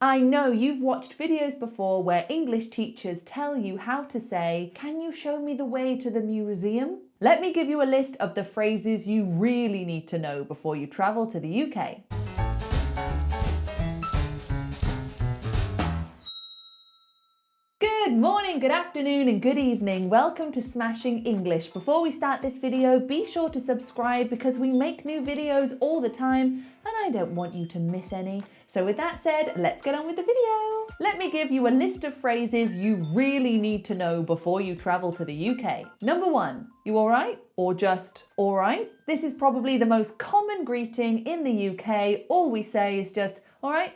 I know you've watched videos before where English teachers tell you how to say, "Can you show me the way to the museum?" Let me give you a list of the phrases you really need to know before you travel to the UK. Good morning, good afternoon and good evening. Welcome to Smashing English. Before we start this video, be sure to subscribe because we make new videos all the time and I don't want you to miss any. So with that said, let's get on with the video. Let me give you a list of phrases you really need to know before you travel to the UK. Number 1, you alright? Or just alright? This is probably the most common greeting in the UK. All we say is just alright,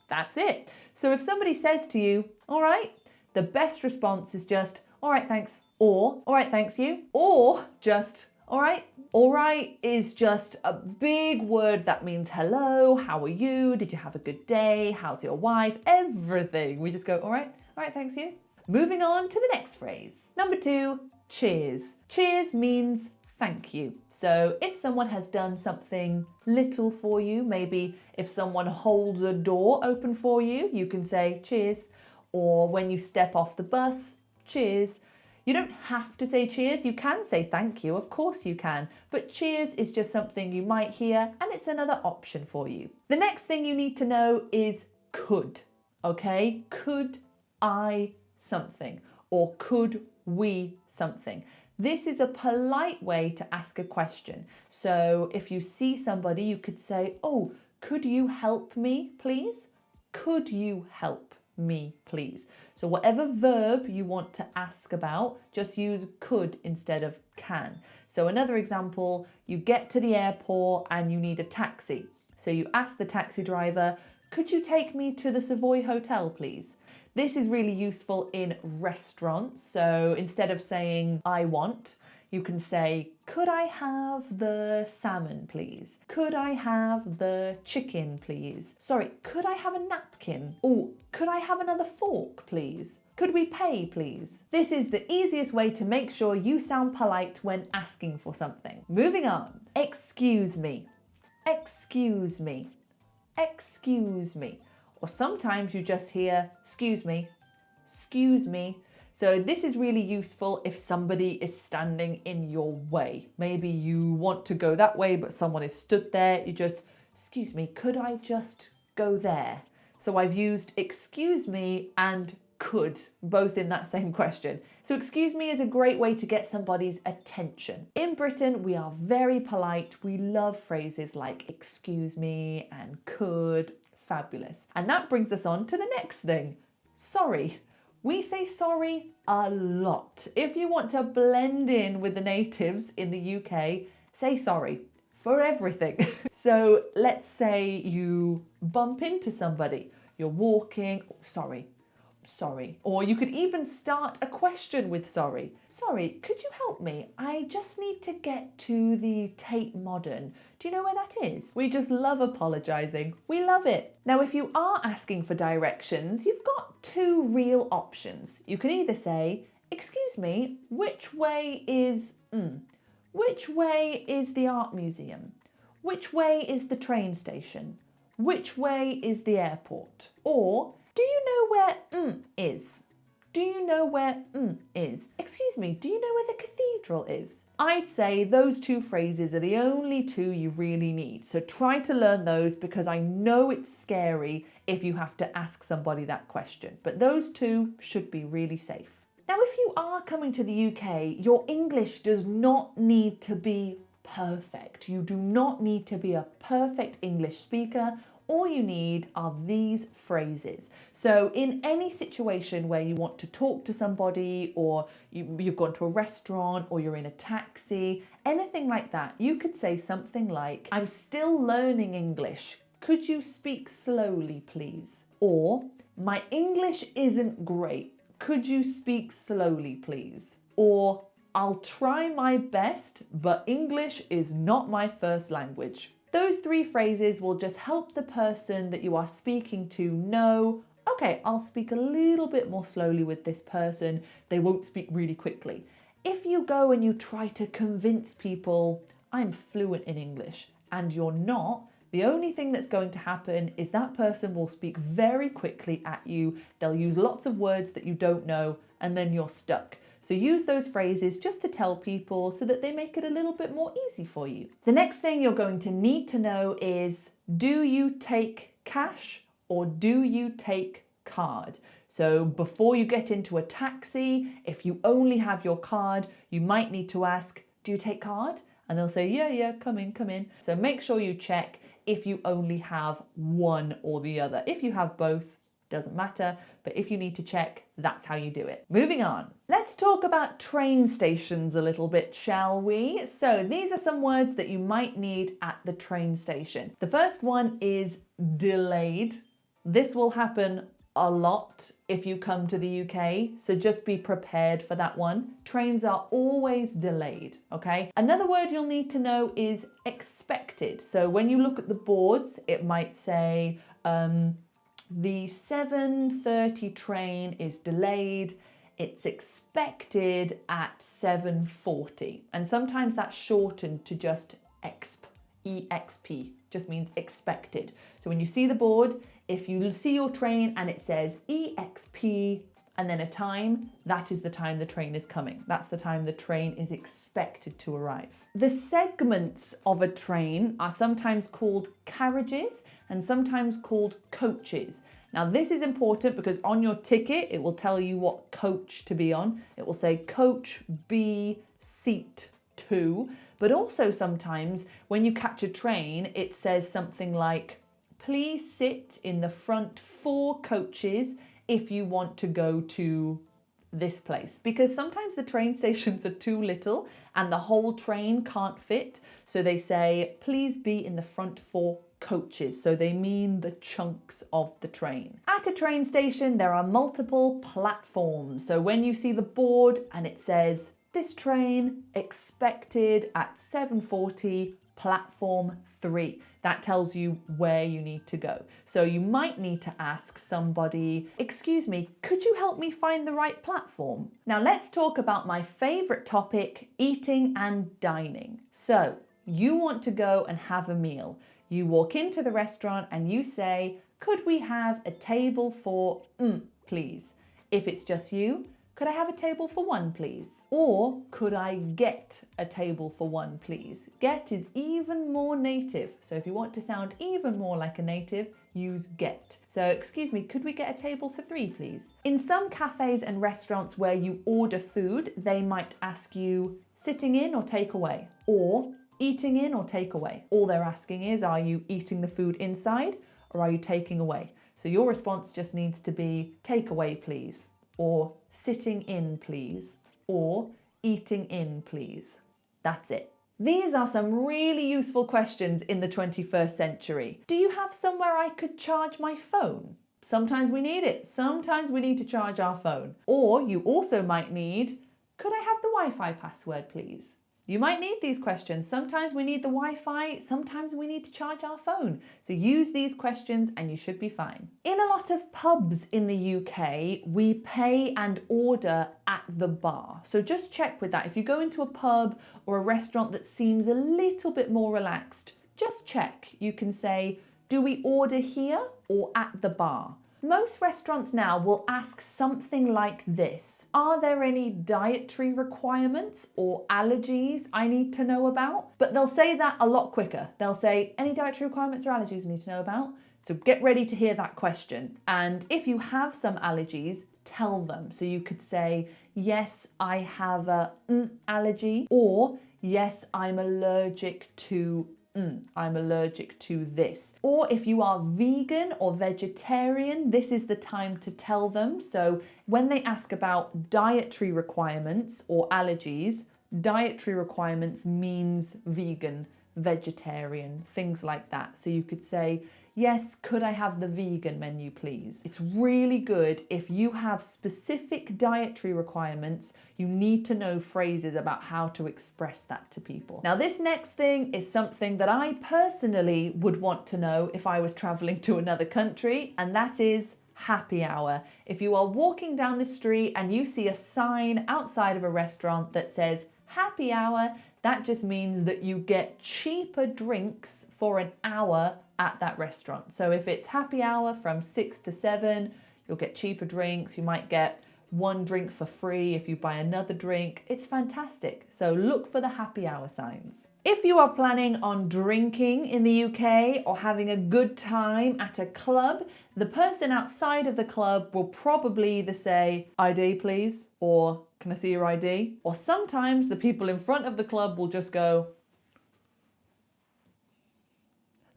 that's it. So if somebody says to you, alright, the best response is just, all right, thanks, or all right, thanks you, or just, all right. All right is just a big word that means hello, how are you, did you have a good day, how's your wife, everything. We just go, all right, thanks you. Moving on to the next phrase. Number 2, cheers. Cheers means thank you. So if someone has done something little for you, maybe if someone holds a door open for you, you can say cheers. Or when you step off the bus, cheers. You don't have to say cheers, you can say thank you, of course you can, but cheers is just something you might hear and it's another option for you. The next thing you need to know is could, okay? Could I something, or could we something? This is a polite way to ask a question. So if you see somebody, you could say, oh, could you help me, please? Could you help me, please? So whatever verb you want to ask about, just use could instead of can. So another example, you get to the airport and you need a taxi. So you ask the taxi driver, could you take me to the Savoy Hotel, please? This is really useful in restaurants. So instead of saying I want, you can say, could I have the salmon, please? Could I have the chicken, please? Sorry, could I have a napkin? Or could I have another fork, please? Could we pay, please? This is the easiest way to make sure you sound polite when asking for something. Moving on. Excuse me. Excuse me. Excuse me. Or sometimes you just hear, excuse me. Excuse me. So this is really useful if somebody is standing in your way. Maybe you want to go that way, but someone is stood there. You just, excuse me, could I just go there? So I've used excuse me and could, both in that same question. So excuse me is a great way to get somebody's attention. In Britain, we are very polite. We love phrases like excuse me and could. Fabulous. And that brings us on to the next thing. Sorry. We say sorry a lot. If you want to blend in with the natives in the UK, say sorry for everything. So let's say you bump into somebody. You're walking, sorry. Or you could even start a question with sorry. Sorry, could you help me? I just need to get to the Tate Modern. Do you know where that is? We just love apologising. We love it. Now, if you are asking for directions, you've got 2 real options. You can either say, excuse me, which way is the art museum? Which way is the train station? Which way is the airport? Or, do you know where is? Do you know where is? Excuse me, do you know where the cathedral is? I'd say those 2 phrases are the only 2 you really need. So try to learn those because I know it's scary if you have to ask somebody that question. But those 2 should be really safe. Now, if you are coming to the UK, your English does not need to be perfect. You do not need to be a perfect English speaker. All you need are these phrases. So in any situation where you want to talk to somebody, or you've gone to a restaurant, or you're in a taxi, anything like that, you could say something like, I'm still learning English. Could you speak slowly, please? Or, my English isn't great. Could you speak slowly, please? Or, I'll try my best, but English is not my first language. Those 3 phrases will just help the person that you are speaking to know, okay, I'll speak a little bit more slowly with this person. They won't speak really quickly. If you go and you try to convince people, I'm fluent in English, and you're not, The only thing that's going to happen is that person will speak very quickly at you. They'll use lots of words that you don't know, and then you're stuck. So use those phrases just to tell people so that they make it a little bit more easy for you. The next thing you're going to need to know is, do you take cash or do you take card? So before you get into a taxi, if you only have your card, you might need to ask, do you take card? And they'll say, yeah, come in. So make sure you check if you only have one or the other. If you have both, doesn't matter, but if you need to check, that's how you do it. Moving on. Let's talk about train stations a little bit, shall we? So these are some words that you might need at the train station. The first one is delayed. This will happen a lot if you come to the UK, so just be prepared for that one. Trains are always delayed, okay? Another word you'll need to know is expected. So when you look at the boards, it might say the 7:30 train is delayed. It's expected at 7:40. And sometimes that's shortened to just EXP, just means expected. So when you see the board, if you see your train and it says EXP and then a time, that is the time the train is coming. That's the time the train is expected to arrive. The segments of a train are sometimes called carriages and sometimes called coaches. Now this is important because on your ticket, it will tell you what coach to be on. It will say coach B, seat 2. But also sometimes when you catch a train, it says something like, please sit in the front 4 coaches if you want to go to this place. Because sometimes the train stations are too little and the whole train can't fit. So they say, please be in the front 4 coaches. So they mean the chunks of the train. At a train station, there are multiple platforms. So when you see the board and it says, this train expected at 7:40, platform 3. That tells you where you need to go. So you might need to ask somebody, excuse me, could you help me find the right platform? Now let's talk about my favorite topic, eating and dining. So you want to go and have a meal. You walk into the restaurant and you say, could we have a table for, please? If it's just you, could I have a table for 1, please? Or could I get a table for 1, please? Get is even more native. So if you want to sound even more like a native, use get. So excuse me, could we get a table for 3, please? In some cafes and restaurants where you order food, they might ask you sitting in or take away, or eating in or take away. All they're asking is, are you eating the food inside or are you taking away? So your response just needs to be take away, please, or sitting in, please, or eating in, please. That's it. These are some really useful questions in the 21st century. Do you have somewhere I could charge my phone? Sometimes we need it. Sometimes we need to charge our phone. Or you also might need, could I have the Wi-Fi password, please? You might need these questions. Sometimes we need the Wi-Fi, sometimes we need to charge our phone. So use these questions and you should be fine. In a lot of pubs in the UK, we pay and order at the bar. So just check with that. If you go into a pub or a restaurant that seems a little bit more relaxed, just check. You can say, do we order here or at the bar? Most restaurants now will ask something like this. Are there any dietary requirements or allergies I need to know about? But they'll say that a lot quicker. They'll say, any dietary requirements or allergies I need to know about? So get ready to hear that question. And if you have some allergies, tell them. So you could say, yes, I have a allergy, or yes, I'm allergic to I'm allergic to this. Or if you are vegan or vegetarian, this is the time to tell them. So when they ask about dietary requirements or allergies, dietary requirements means vegan, vegetarian, things like that. So you could say, yes, could I have the vegan menu, please? It's really good if you have specific dietary requirements, you need to know phrases about how to express that to people. Now, this next thing is something that I personally would want to know if I was traveling to another country, and that is happy hour. If you are walking down the street and you see a sign outside of a restaurant that says happy hour, that just means that you get cheaper drinks for an hour at that restaurant. So if it's happy hour from 6 to 7, you'll get cheaper drinks. You might get one drink for free if you buy another drink. It's fantastic. So look for the happy hour signs. If you are planning on drinking in the UK or having a good time at a club, the person outside of the club will probably either say, ID please, or can I see your ID? Or sometimes the people in front of the club will just go,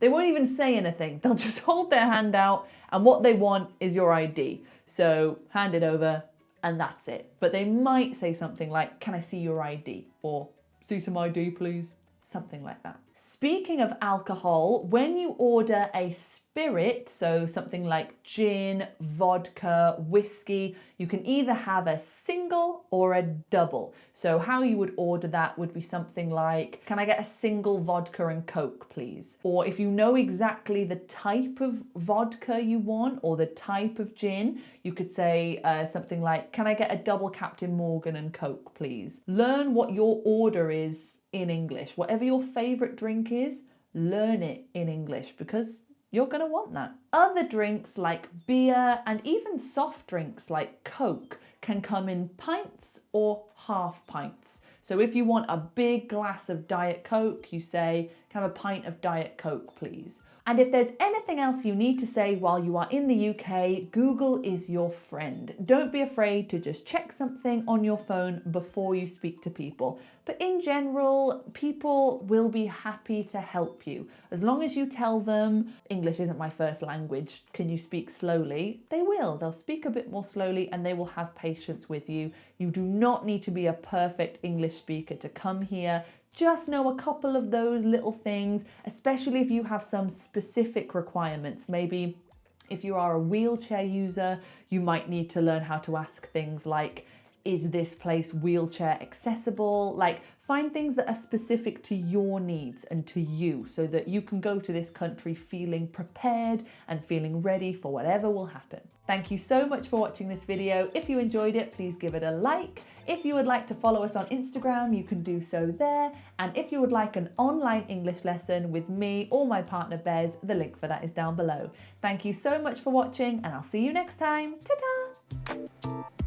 they won't even say anything. They'll just hold their hand out and what they want is your ID. So hand it over and that's it. But they might say something like, can I see your ID? Or see some ID please? Something like that. Speaking of alcohol, when you order a spirit, so something like gin, vodka, whiskey, you can either have a single or a double. So how you would order that would be something like, can I get a single vodka and Coke, please? Or if you know exactly the type of vodka you want or the type of gin, you could say something like, can I get a double Captain Morgan and Coke, please? Learn what your order is in English. Whatever your favorite drink is, learn it in English because you're going to want that. Other drinks like beer and even soft drinks like Coke can come in pints or half pints. So if you want a big glass of Diet Coke, you say, can I have a pint of Diet Coke, please? And if there's anything else you need to say while you are in the UK, Google is your friend. Don't be afraid to just check something on your phone before you speak to people. But in general, people will be happy to help you. As long as you tell them, English isn't my first language, can you speak slowly? They will. They'll speak a bit more slowly and they will have patience with you. You do not need to be a perfect English speaker to come here. Just know a couple of those little things, especially if you have some specific requirements. Maybe if you are a wheelchair user, you might need to learn how to ask things like, is this place wheelchair accessible? Like, find things that are specific to your needs and to you so that you can go to this country feeling prepared and feeling ready for whatever will happen. Thank you so much for watching this video. If you enjoyed it, please give it a like. If you would like to follow us on Instagram, you can do so there. And if you would like an online English lesson with me or my partner Bez, the link for that is down below. Thank you so much for watching and I'll see you next time. Ta-ta!